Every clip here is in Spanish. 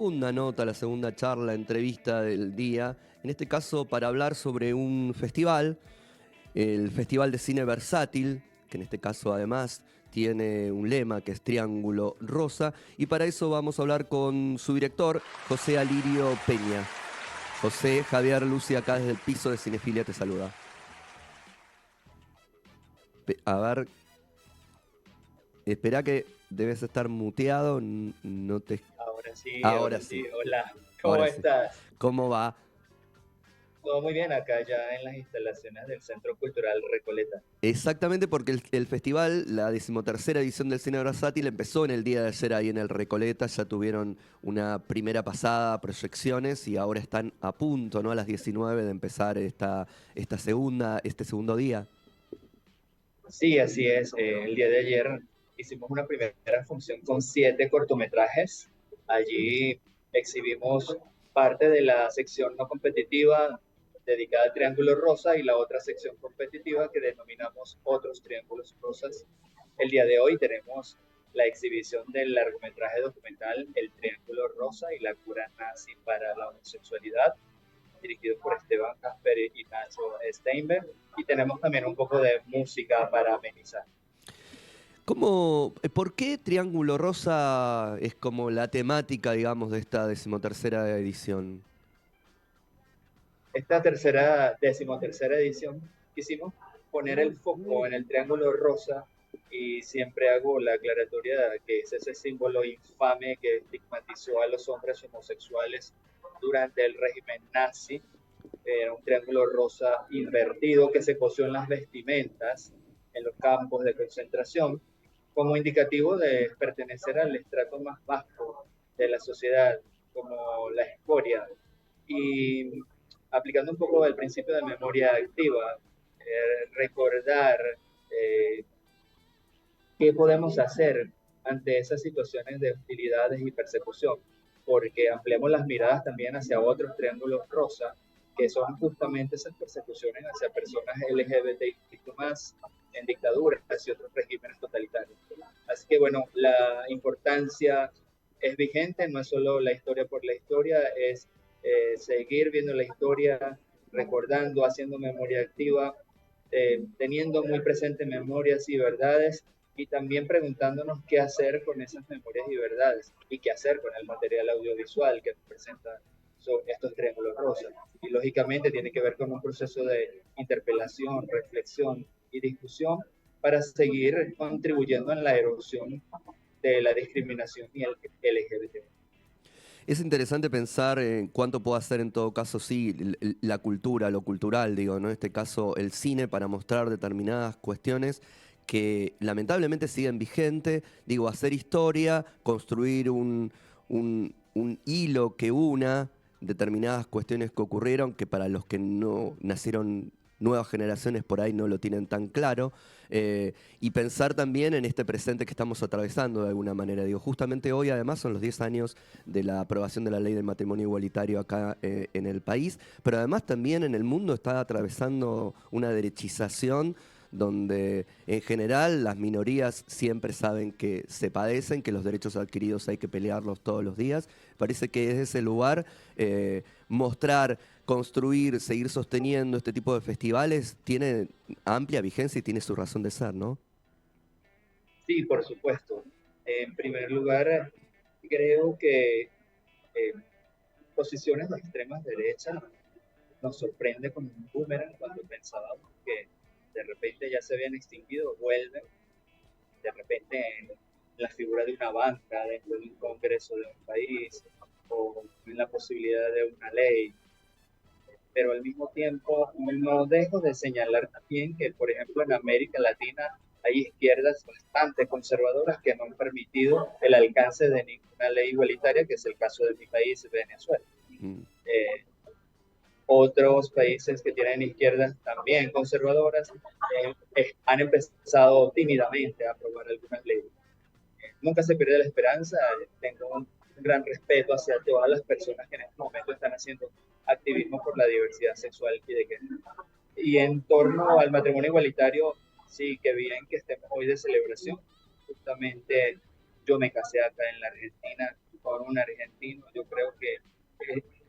Segunda nota, la segunda charla, entrevista del día, en este caso para hablar sobre un festival, el Festival de Cine Versátil, que en este caso además tiene un lema que es Triángulo Rosa, y para eso vamos a hablar con su director, José Alirio Peña. José Javier Lucy, acá desde el piso de Cinefilia te saluda. A ver, espera que debes estar muteado, no te... Ahora Ahora sí, sí, hola, ¿cómo ahora sí. estás? ¿Cómo va? Todo muy bien acá ya en las instalaciones del Centro Cultural Recoleta. Exactamente, porque el festival, la decimotercera edición del Cine Versátil, empezó en el día de ayer ahí en el Recoleta. Ya tuvieron una primera pasada, proyecciones, y ahora están a punto, ¿no? A las 19 de empezar este segundo día. Sí, así es. El día de ayer hicimos una primera función con 7 cortometrajes. Allí exhibimos parte de la sección no competitiva dedicada al Triángulo Rosa y la otra sección competitiva que denominamos Otros Triángulos Rosas. El día de hoy tenemos la exhibición del largometraje documental El Triángulo Rosa y la cura nazi para la homosexualidad, dirigido por Esteban Casper y Nacho Steinberg. Y tenemos también un poco de música para amenizar. ¿Por qué Triángulo Rosa es como la temática, digamos, de esta decimotercera edición? Esta decimotercera edición, quisimos poner el foco en el Triángulo Rosa y siempre hago la aclaratoria de que es ese símbolo infame que estigmatizó a los hombres homosexuales durante el régimen nazi. Era un triángulo rosa invertido que se cosió en las vestimentas en los campos de concentración como indicativo de pertenecer al estrato más bajo de la sociedad, como la escoria. Y aplicando un poco el principio de memoria activa, recordar eh, qué podemos hacer ante esas situaciones de hostilidades y persecución, porque ampliamos las miradas también hacia otros triángulos rosa, que son justamente esas persecuciones hacia personas LGBTI más en dictaduras y otros regímenes totalitarios. Así que bueno, la importancia es vigente, no es solo la historia por la historia, es seguir viendo la historia, recordando, haciendo memoria activa, teniendo muy presente memorias y verdades y también preguntándonos qué hacer con esas memorias y verdades y qué hacer con el material audiovisual que nos presenta estos triángulos rosas. Y lógicamente tiene que ver con un proceso de interpelación, reflexión y discusión para seguir contribuyendo en la erosión de la discriminación y el LGBT. Es interesante pensar en cuánto puede hacer en todo caso, sí, la cultura, lo cultural, digo, ¿no? En este caso, el cine para mostrar determinadas cuestiones que lamentablemente siguen vigentes, digo, hacer historia, construir un hilo que una determinadas cuestiones que ocurrieron, que para los que no nacieron nuevas generaciones por ahí no lo tienen tan claro, y pensar también en este presente que estamos atravesando de alguna manera. Digo, justamente hoy además son los 10 años de la aprobación de la ley del matrimonio igualitario acá en el país, pero además también en el mundo está atravesando una derechización donde en general las minorías siempre saben que se padecen, que los derechos adquiridos hay que pelearlos todos los días. Parece que desde ese lugar mostrar, construir, seguir sosteniendo este tipo de festivales tiene amplia vigencia y tiene su razón de ser, ¿no? Sí, por supuesto. En primer lugar, creo que posiciones de extremas derechas nos sorprende como un boomerang cuando pensábamos que de repente ya se habían extinguido, vuelven de repente en la figura de una banca dentro de un congreso de un país o en la posibilidad de una ley, pero al mismo tiempo no dejo de señalar también que, por ejemplo, en América Latina hay izquierdas bastante conservadoras que no han permitido el alcance de ninguna ley igualitaria, que es el caso de mi país, Venezuela. Mm. Eh, Otros países que tienen izquierdas también conservadoras han empezado tímidamente a aprobar algunas leyes. Nunca se pierde la esperanza. Tengo un gran respeto hacia todas las personas que en este momento están haciendo activismo por la diversidad sexual y de género. Y en torno al matrimonio igualitario, sí, que bien que estemos hoy de celebración. Justamente yo me casé acá en la Argentina con un argentino. Yo creo que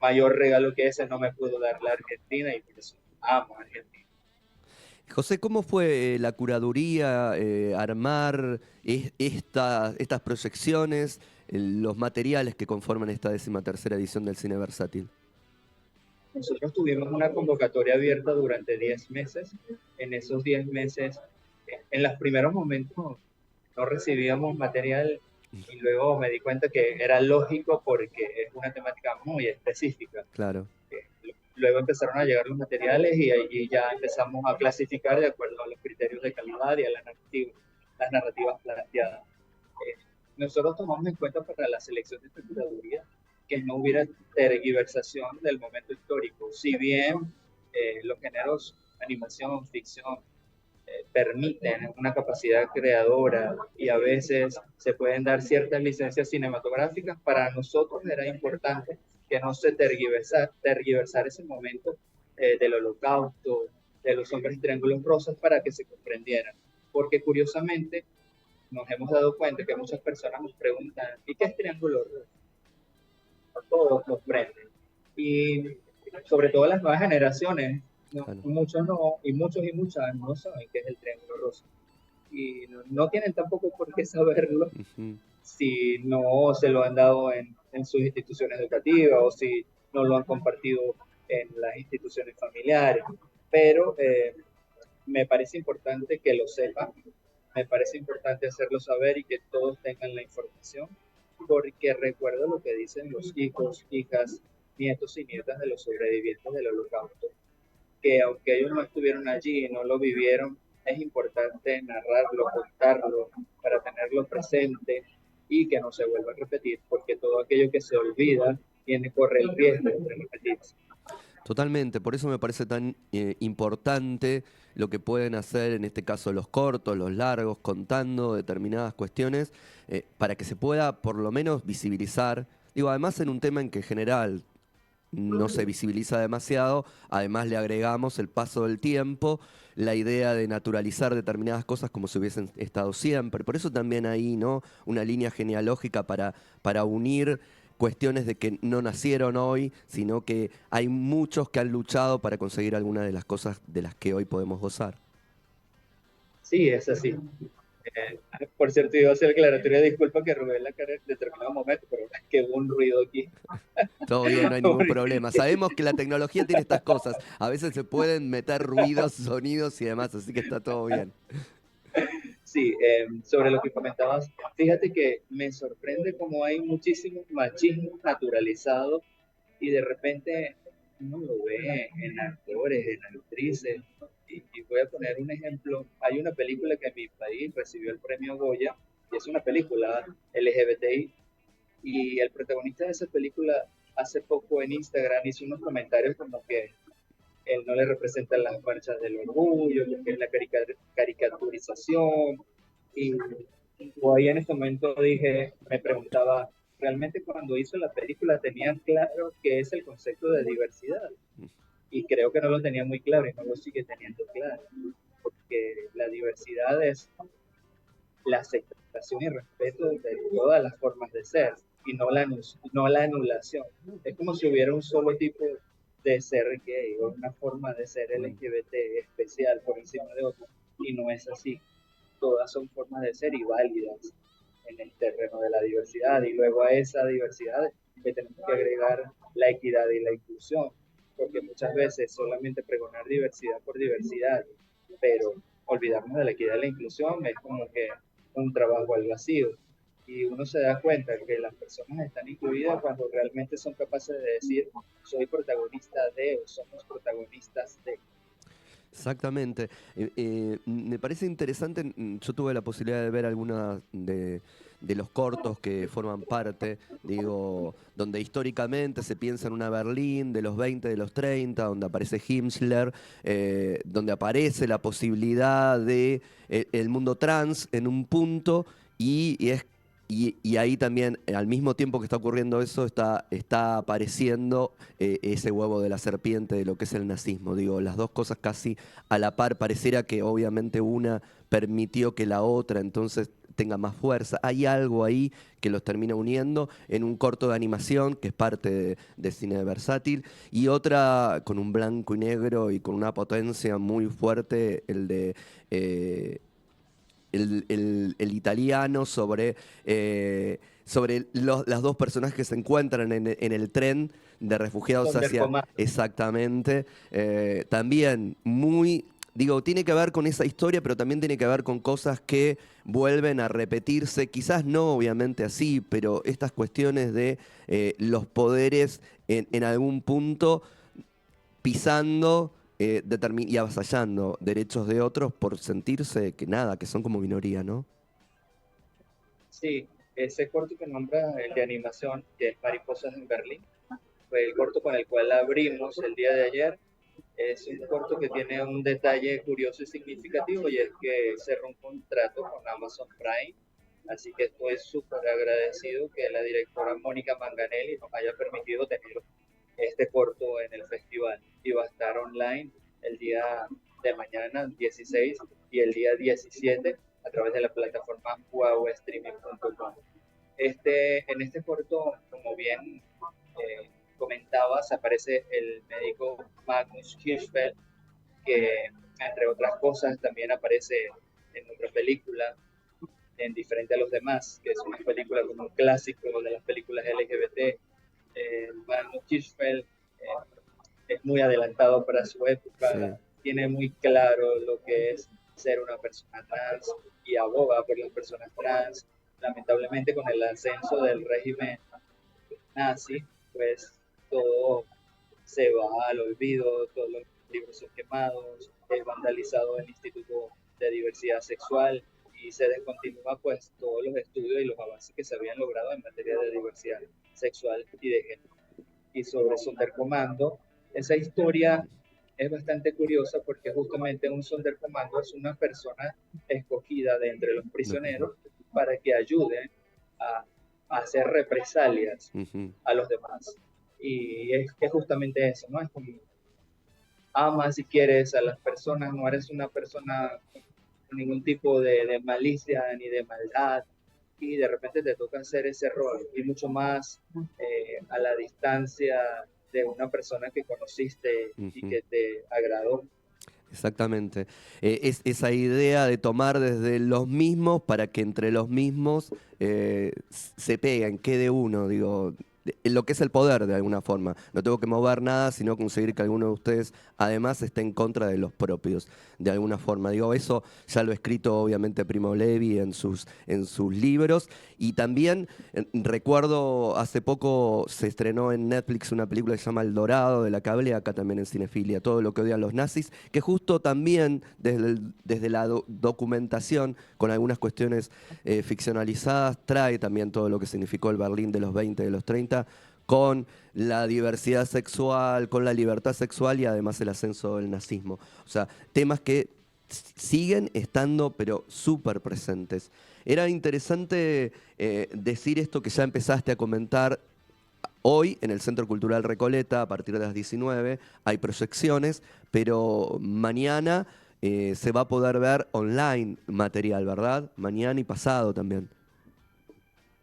mayor regalo que ese no me pudo dar la Argentina y por eso amo a Argentina. José, ¿cómo fue la curaduría, armar estas proyecciones, los materiales que conforman esta 13ª edición del Cine Versátil? Nosotros tuvimos una convocatoria abierta durante 10 meses. En esos 10 meses, en los primeros momentos no recibíamos material y luego me di cuenta que era lógico porque es una temática muy específica. Claro. Luego empezaron a llegar los materiales y ahí ya empezamos a clasificar de acuerdo a los criterios de calidad y a las narrativas planteadas. Nosotros tomamos en cuenta para la selección de esta curaduría que no hubiera tergiversación del momento histórico. Si bien los géneros animación, ficción, permiten una capacidad creadora y a veces se pueden dar ciertas licencias cinematográficas, para nosotros era importante que no se tergiversar ese momento del holocausto, de los hombres en triángulos rosas para que se comprendieran. Porque curiosamente nos hemos dado cuenta que muchas personas nos preguntan, ¿y qué es triángulo rosa? Todos nos prenden. Y sobre todo las nuevas generaciones, no, Claro. muchos no, y muchos y muchas no saben qué es el triángulo rosa. Y no tienen tampoco por qué saberlo Ujú. si no se lo han dado en sus instituciones educativas o si no lo han compartido en las instituciones familiares. Pero me parece importante que lo sepan, me parece importante hacerlo saber y que todos tengan la información, porque recuerdo lo que dicen los hijos, hijas, nietos y nietas de los sobrevivientes del holocausto, que aunque ellos no estuvieron allí y no lo vivieron, es importante narrarlo, contarlo, para tenerlo presente y que no se vuelva a repetir, porque todo aquello que se olvida corre el riesgo de repetirse. Totalmente, por eso me parece tan importante lo que pueden hacer, en este caso los cortos, los largos, contando determinadas cuestiones, para que se pueda por lo menos visibilizar. Digo, además en un tema en que en general no se visibiliza demasiado, además le agregamos el paso del tiempo, la idea de naturalizar determinadas cosas como si hubiesen estado siempre. Por eso también ahí, ¿no? Una línea genealógica para unir cuestiones de que no nacieron hoy, sino que hay muchos que han luchado para conseguir algunas de las cosas de las que hoy podemos gozar. Sí, es así. Por cierto, iba a hacer aclaratoria, disculpa que robé la cara en determinado momento, pero es que hubo un ruido aquí. Todo bien, no hay ningún problema. Sabemos que la tecnología tiene estas cosas. A veces se pueden meter ruidos, sonidos y demás, así que está todo bien. Sí, sobre lo que comentabas, fíjate que me sorprende cómo hay muchísimo machismo naturalizado y de repente uno lo ve en actores, en actrices. Y voy a poner un ejemplo. Hay una película que en mi país recibió el premio Goya, y es una película LGBTI, y el protagonista de esa película hace poco en Instagram hizo unos comentarios como que él no le representa las marchas del orgullo, lo que es la caricaturización. Y yo ahí en ese momento dije, me preguntaba, ¿realmente cuando hizo la película tenían claro qué es el concepto de diversidad? Y creo que no lo tenía muy claro y no lo sigue teniendo claro, porque la diversidad es la aceptación y respeto de todas las formas de ser y no la anulación. Es como si hubiera un solo tipo de ser gay o una forma de ser Mm. LGBT especial por encima de otro, y no es así. Todas son formas de ser y válidas en el terreno de la diversidad, y luego a esa diversidad le tenemos que agregar la equidad y la inclusión, porque muchas veces solamente pregonar diversidad por diversidad, pero olvidarnos de la equidad y la inclusión es como que un trabajo al vacío. Y uno se da cuenta que las personas están incluidas cuando realmente son capaces de decir, soy protagonista de, o somos protagonistas de. Exactamente. Me parece interesante, yo tuve la posibilidad de ver algunos de los cortos que forman parte, digo, donde históricamente se piensa en una Berlín de los 20, de los 30, donde aparece Himmler, donde aparece la posibilidad de el mundo trans en un punto y ahí también, al mismo tiempo que está ocurriendo eso, está apareciendo ese huevo de la serpiente de lo que es el nazismo. Digo, las dos cosas casi a la par, pareciera que obviamente una permitió que la otra, entonces tenga más fuerza. Hay algo ahí que los termina uniendo en un corto de animación que es parte de cine versátil y otra con un blanco y negro y con una potencia muy fuerte, el de... el italiano sobre las dos personas que se encuentran en el tren de refugiados hacia Sonderkommando. exactamente. También muy, digo, tiene que ver con esa historia, pero también tiene que ver con cosas que vuelven a repetirse, quizás no obviamente así, pero estas cuestiones de los poderes en algún punto pisando y avasallando derechos de otros por sentirse que nada, que son como minoría, ¿no? Sí, ese corto que nombra, el de animación, que es Mariposas en Berlín, fue el corto con el cual abrimos el día de ayer. Es un corto que tiene un detalle curioso y significativo y es que cerró un contrato con Amazon Prime, así que estoy súper agradecido que la directora Mónica Manganelli nos haya permitido tener este corto en el festival y va a estar online el día de mañana 16 y el día 17 a través de la plataforma wowstreaming.com. En este corto, como bien comentabas, aparece el médico Magnus Hirschfeld, que entre otras cosas también aparece en otra película, en diferente a los demás, que es una película como un clásico de las películas LGBT. Magnus Hirschfeld es muy adelantado para su época, Sí, tiene muy claro lo que es ser una persona trans y aboga por las personas trans. Lamentablemente con el ascenso del régimen nazi, pues todo se va al olvido, todos los libros son quemados, es vandalizado el Instituto de Diversidad Sexual y se descontinúa pues todos los estudios y los avances que se habían logrado en materia de diversidad sexual y de género. Y sobre Sonderkommando, esa historia es bastante curiosa porque justamente un Sonderkommando es una persona escogida de entre los ujú, prisioneros para que ayude a, a hacer represalias ujú. a los demás. Y es justamente eso, ¿no? Es como amas si quieres a las personas, no eres una persona con ningún tipo de malicia ni de maldad, y de repente te toca hacer ese rol, y mucho más a la distancia de una persona que conociste y Ujú. que te agradó. Exactamente. Es esa idea de tomar desde los mismos para que entre los mismos se peguen, quede uno, digo, lo que es el poder de alguna forma. No tengo que mover nada, sino conseguir que alguno de ustedes además esté en contra de los propios, de alguna forma. Digo, eso ya lo ha escrito obviamente Primo Levi en sus libros. Y también recuerdo hace poco se estrenó en Netflix una película que se llama El Dorado, de la que hablé acá también en Cinefilia, todo lo que odian los nazis, que justo también desde la documentación, con algunas cuestiones ficcionalizadas, trae también todo lo que significó el Berlín de los 20, de los 30, con la diversidad sexual, con la libertad sexual y además el ascenso del nazismo. O sea, temas que siguen estando, pero súper presentes. Era interesante decir esto que ya empezaste a comentar. Hoy en el Centro Cultural Recoleta, a partir de las 19, hay proyecciones, pero mañana se va a poder ver online material, ¿verdad? Mañana y pasado también.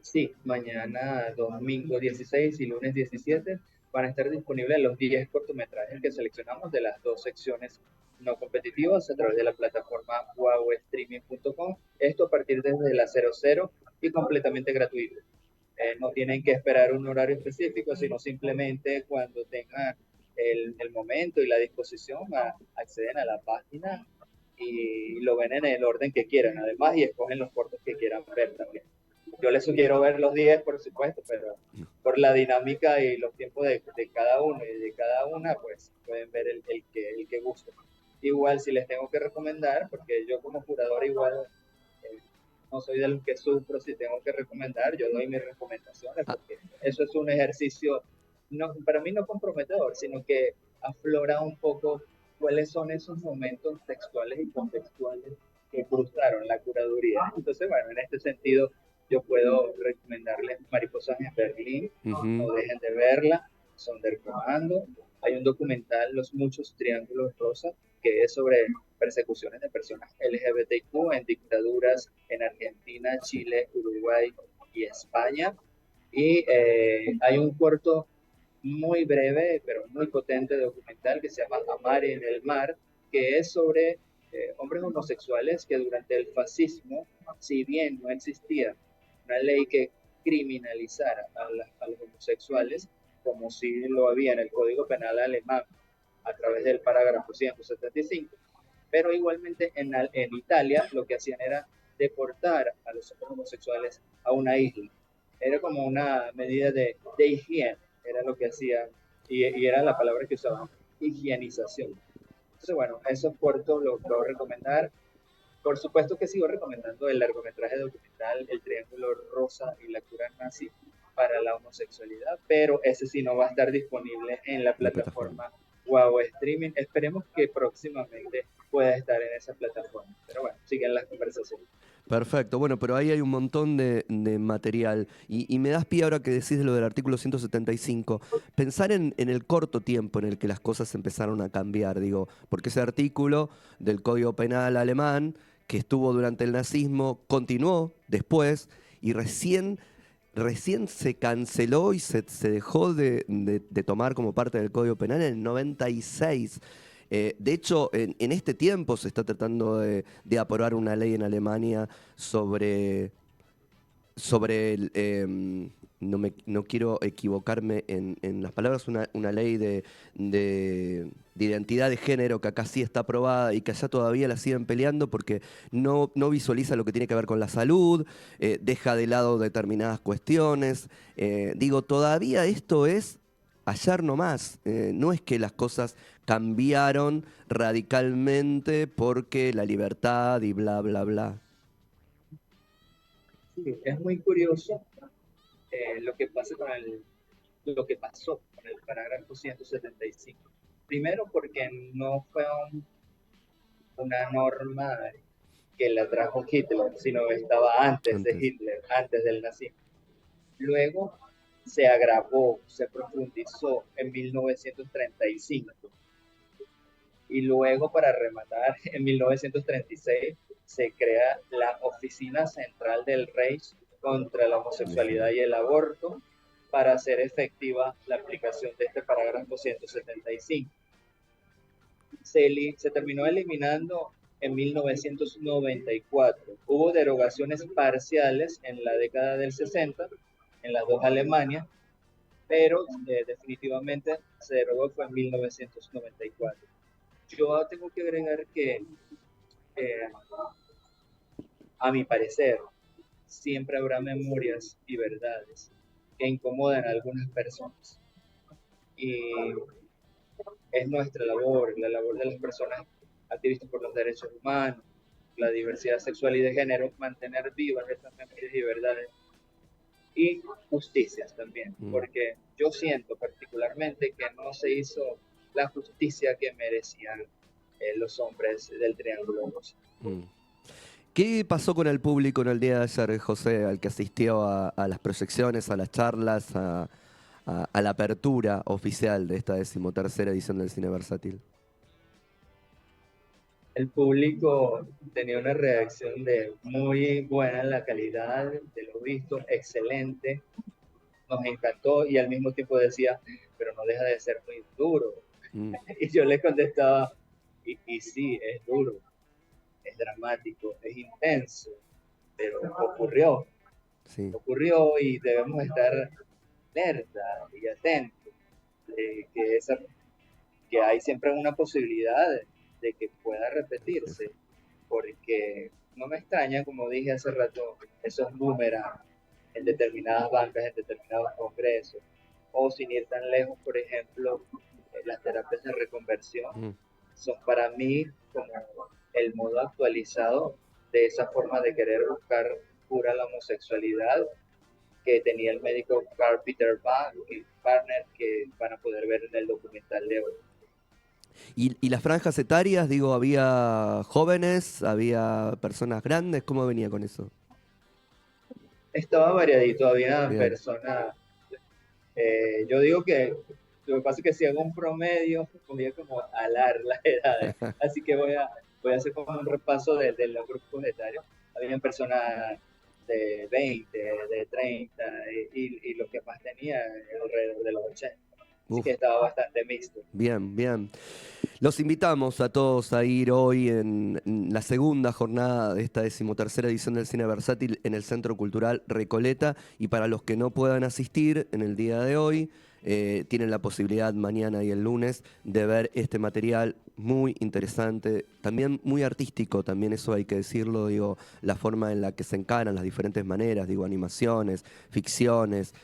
Sí, mañana domingo 16 y lunes 17 van a estar disponibles los 10 cortometrajes que seleccionamos de las dos secciones no competitivas a través de la plataforma wowstreaming.com. Esto a partir desde las 00 y completamente gratuito. No tienen que esperar un horario específico, sino simplemente cuando tengan el momento y la disposición, acceden a la página y lo ven en el orden que quieran, además, y escogen los cortos que quieran ver también. Yo les sugiero ver los 10, por supuesto, pero por la dinámica y los tiempos de cada uno y de cada una, pues pueden ver el que guste. Igual si les tengo que recomendar, porque yo como curador igual no soy de los que sufro, si tengo que recomendar, yo doy mis recomendaciones, Ah, porque eso es un ejercicio, no, para mí no comprometedor, sino que aflora un poco cuáles son esos momentos textuales y contextuales que cruzaron la curaduría. Entonces, bueno, en este sentido, yo puedo recomendarles Mariposas en Berlín, ujú. no dejen de verla, Sonderkommando, hay un documental, Los Muchos Triángulos Rosa, que es sobre persecuciones de personas LGBTQ en dictaduras en Argentina, Sí, Chile, Uruguay y España. Y hay un corto muy breve, pero muy potente documental que se llama Amar en el Mar, que es sobre hombres homosexuales que durante el fascismo, si bien no existía una ley que criminalizara a los homosexuales, como si lo había en el Código Penal alemán a través del parágrafo 175, pero igualmente en Italia lo que hacían era deportar a los hombres homosexuales a una isla. Era como una medida de higiene, era lo que hacían, y era la palabra que usaban, higienización. Entonces, bueno, esos cortos los puedo recomendar. Por supuesto que sigo recomendando el largometraje documental El Triángulo Rosa y la cura nazi para la homosexualidad, pero ese sí no va a estar disponible en la la plataforma. plataforma Wow Streaming. Esperemos que próximamente pueda estar en esa plataforma. Pero bueno, siguen las conversaciones. Perfecto, bueno, pero ahí hay un montón de material. Y me das pie ahora que decís de lo del artículo 175. Pensar en el corto tiempo en el que las cosas empezaron a cambiar, digo, porque ese artículo del Código Penal alemán, que estuvo durante el nazismo, continuó después y recién se canceló y se dejó de tomar como parte del Código Penal en el 96. De hecho, en este tiempo se está tratando de aprobar una ley en Alemania sobre no quiero equivocarme en las palabras, una ley de identidad de género que acá sí está aprobada y que allá todavía la siguen peleando porque no visualiza lo que tiene que ver con la salud, deja de lado determinadas cuestiones. Digo, todavía esto es ayer nomás, no es que las cosas cambiaron radicalmente porque la libertad y bla, bla, bla. Sí, es muy curioso lo que pasa lo que pasó con el parágrafo 175. Primero porque no fue una norma que la trajo Hitler, sino estaba antes de Antes. Hitler, antes del nazismo. Luego se agravó, se profundizó en 1935 y luego, para rematar, en 1936 se crea la Oficina Central del Reich contra la homosexualidad y el aborto para hacer efectiva la aplicación de este parágrafo 175. Se terminó eliminando en 1994. Hubo derogaciones parciales en la década del 60 en las dos Alemanias, pero definitivamente se derogó fue en 1994. Yo tengo que agregar que, eh, a mi parecer, siempre habrá memorias y verdades que incomodan a algunas personas. Y es nuestra labor, la labor de las personas activistas por los derechos humanos, la diversidad sexual y de género, mantener vivas estas memorias y verdades y justicias también, Mm, porque yo siento particularmente que no se hizo la justicia que merecían los hombres del Triángulo Rosa. mm. ¿Qué pasó con el público en el día de ayer, José, al que asistió a las proyecciones, a las charlas, a la apertura oficial de esta 13ª edición del Cine Versátil? El público tenía una reacción de muy buena en la calidad de lo visto, excelente, nos encantó y al mismo tiempo decía, pero no deja de ser muy duro. Mm, Y yo le contestaba, y sí, es duro, es dramático, es intenso, pero sí. ocurrió y debemos estar alerta y atentos de que hay siempre una posibilidad de que pueda Sí, sí. repetirse, porque no me extraña, como dije hace rato, esos números en determinadas bancas, en determinados congresos, o sin ir tan lejos, por ejemplo, las terapias de reconversión Mm. son para mí como el modo actualizado de esa forma de querer buscar cura a la homosexualidad que tenía el médico Carl Peter Barner, que van a poder ver en el documental de hoy. Y las franjas etarias, digo, había jóvenes, había personas grandes, ¿cómo venía con eso? Estaba variadito, había Bien. personas, yo digo que lo que pasa es que si hago un promedio, voy a como alar las edades. Así que voy a hacer como un repaso de los grupos etarios. Habían personas de 20, de 30 y los que más tenía alrededor de los 80. Así Uf, que estaba bastante mixto. bien, bien. Los invitamos a todos a ir hoy en la segunda jornada de esta 13ª edición del Cine Versátil en el Centro Cultural Recoleta. Y para los que no puedan asistir en el día de hoy, tienen la posibilidad mañana y el lunes de ver este material muy interesante, también muy artístico, también eso hay que decirlo, digo, la forma en la que se encaran las diferentes maneras, digo, animaciones, ficciones,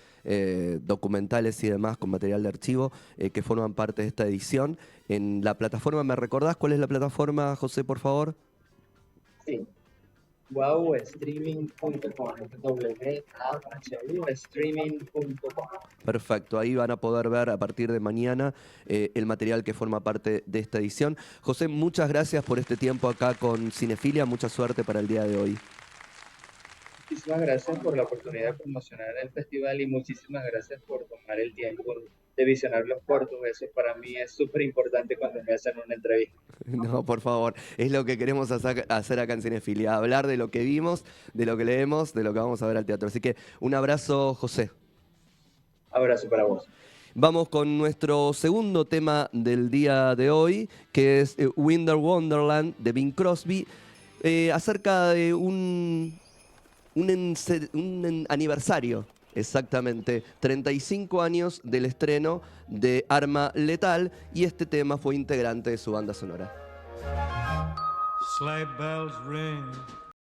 documentales y demás con material de archivo que forman parte de esta edición. En la plataforma, ¿me recordás cuál es la plataforma, José, por favor? Sí, wowstreaming.com, www.streaming.com. Perfecto, ahí van a poder ver a partir de mañana el material que forma parte de esta edición. José, muchas gracias por este tiempo acá con Cinefilia, mucha suerte para el día de hoy. Muchísimas gracias por la oportunidad de promocionar el festival y muchísimas gracias por tomar el tiempo de visionar los cortos. Eso para mí es súper importante cuando me hacen una entrevista. No, por favor, es lo que queremos hacer acá en Cinefilia, hablar de lo que vimos, de lo que leemos, de lo que vamos a ver al teatro. Así que un abrazo, José. Abrazo para vos. Vamos con nuestro segundo tema del día de hoy, que es Winter Wonderland de Bing Crosby, acerca de un aniversario, exactamente, 35 años del estreno de Arma Letal, y este tema fue integrante de su banda sonora. Sleigh bells ring,